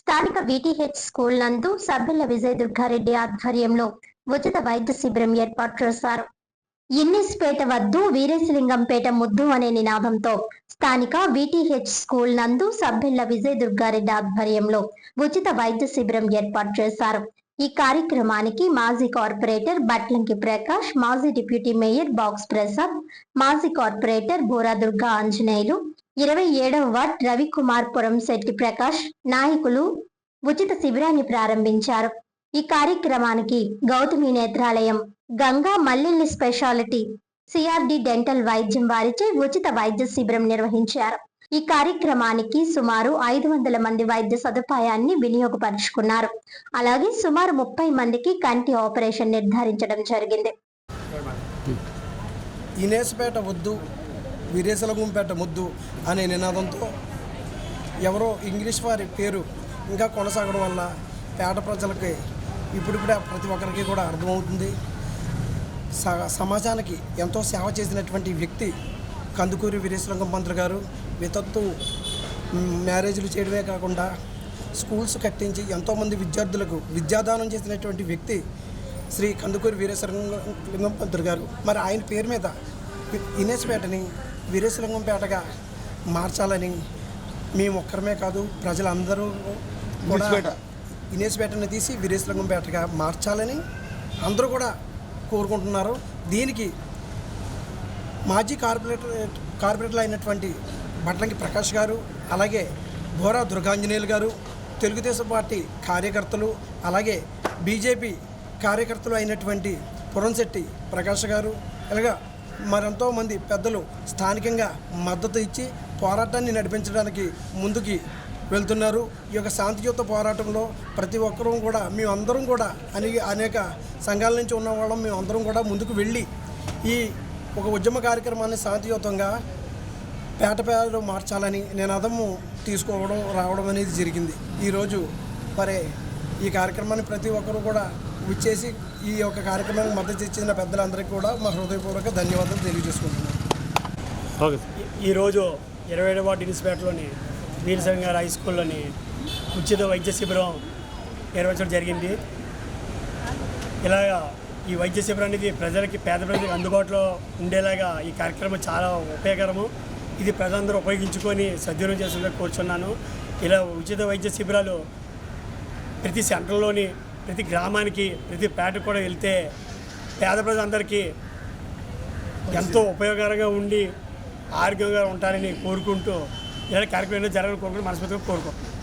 స్థానిక VTH school నందు సభ్యుల విజయ దుర్గారెడ్డి ఆధ్వర్యంలో ఉచిత వైద్య శిబిరం ఏర్పాటు చేశారు. ఇన్నిస్పేట వద్దు వీరేశలింగంపేట ముద్దు అనే నినాదంతో స్థానిక విటిహెచ్ స్కూల్ నందు సభ్యుల విజయ దుర్గారెడ్డి ఆధ్వర్యంలో ఉచిత వైద్య శిబిరం ఏర్పాటు చేశారు. ఈ కార్యక్రమానికి మాజీ కార్పొరేటర్ బట్లంకి ప్రకాష్, మాజీ డిప్యూటీ మేయర్ బాక్స్ ప్రసాద్, మాజీ కార్పొరేటర్ బోరా దుర్గా ఆంజనేయులు, 27వ వార్డ్ రవికుమార్ పురం శెట్టి ప్రకాష్ నాయకులు ఉచిత శిబిరాన్ని ప్రారంభించారు. ఈ కార్యక్రమానికి Gautami Netralayam, Ganga మల్లెల్లి speciality, CRD dental వైద్యం వారిచే ఉచిత వైద్య శిబిరం నిర్వహించారు. ఈ కార్యక్రమానికి సుమారు 500 మంది వైద్య సదుపాయాన్ని వినియోగపరుచుకున్నారు. అలాగే సుమారు 30 మందికి కంటి ఆపరేషన్ నిర్ధారించడం జరిగింది. ఇనేస్పేట వద్దు వీరేశలింగంపేట ముద్దు అనే నినాదంతో ఎవరో ఇంగ్లీష్ వారి పేరు ఇంకా కొనసాగడం వల్ల పేట ప్రజలకి ఇప్పుడిప్పుడే ప్రతి ఒక్కరికి కూడా అర్థమవుతుంది. సమాజానికి ఎంతో సేవ చేసినటువంటి వ్యక్తి కందుకూరి వీరేశలింగం పంతులు గారు. వితత్తు మ్యారేజ్లు చేయడమే కాకుండా స్కూల్స్ కట్టించి ఎంతోమంది విద్యార్థులకు విద్యాదానం చేసినటువంటి వ్యక్తి శ్రీ కందుకూరి వీరేశలింగం పంతులు గారు. మరి ఆయన పేరు మీద ఇనేస్పేటని వీరేశలింగంపేటగా మార్చాలని మేము ఒక్కరమే కాదు, ప్రజలందరూ కూడా ఇనేస్పేటని తీసి వీరేశలింగంపేటగా మార్చాలని అందరూ కూడా కోరుకుంటున్నారు. దీనికి మాజీ కార్పొరేటర్లు అయినటువంటి బట్లంకి ప్రకాష్ గారు, అలాగే బోరా దుర్గాంజనేయులు గారు, తెలుగుదేశం పార్టీ కార్యకర్తలు, అలాగే బీజేపీ కార్యకర్తలు అయినటువంటి పురంశెట్టి ప్రకాష్ గారు, ఇలాగా మరెంతో మంది పెద్దలు స్థానికంగా మద్దతు ఇచ్చి పోరాటాన్ని నడిపించడానికి ముందుకి వెళ్తున్నారు. ఈ యొక్క శాంతియుత పోరాటంలో ప్రతి ఒక్కరూ కూడా మేమందరం కూడా అనేక సంఘాల నుంచి ఉన్న వాళ్ళం మేమందరం కూడా ముందుకు వెళ్ళి ఈ ఒక ఉద్యమ కార్యక్రమాన్ని శాంతియుతంగా పేటలో మార్చాలని నినాదము తీసుకోవడం రావడం అనేది జరిగింది. ఈరోజు మరి ఈ కార్యక్రమాన్ని ప్రతి ఒక్కరూ కూడా విచ్చేసి ఈ యొక్క కార్యక్రమానికి మద్దతు ఇచ్చిన పెద్దలందరికీ కూడా మా హృదయపూర్వక ధన్యవాదాలు తెలియజేసుకుంటున్నాను. ఈరోజు 27వ వార్డు ఇన్స్పేటలోని వీరేశలింగం హై స్కూల్లోని ఉచిత వైద్య శిబిరం నిర్వహించడం జరిగింది. ఇలాగా ఈ వైద్య శిబిరం అనేది ప్రజలకి, పేద ప్రజలకు అందుబాటులో ఉండేలాగా ఈ కార్యక్రమం చాలా ఉపయోగకరము. ఇది ప్రజలందరూ ఉపయోగించుకొని సద్వినియోగం చేసేందుకు కోరుచున్నాను. ఇలా ఉచిత వైద్య శిబిరాలు ప్రతి సెంటర్లోని, ప్రతి గ్రామానికి, ప్రతి పేటకు కూడా వెళ్తే పేద ప్రజలందరికీ ఎంతో ఉపయోగకరంగా ఉండి ఆరోగ్యంగా ఉంటారని కోరుకుంటూ ఇలాంటి కార్యక్రమం జరగాలని కోరుకుంటూ మనస్ఫూర్తిగా కోరుకుంటున్నాను.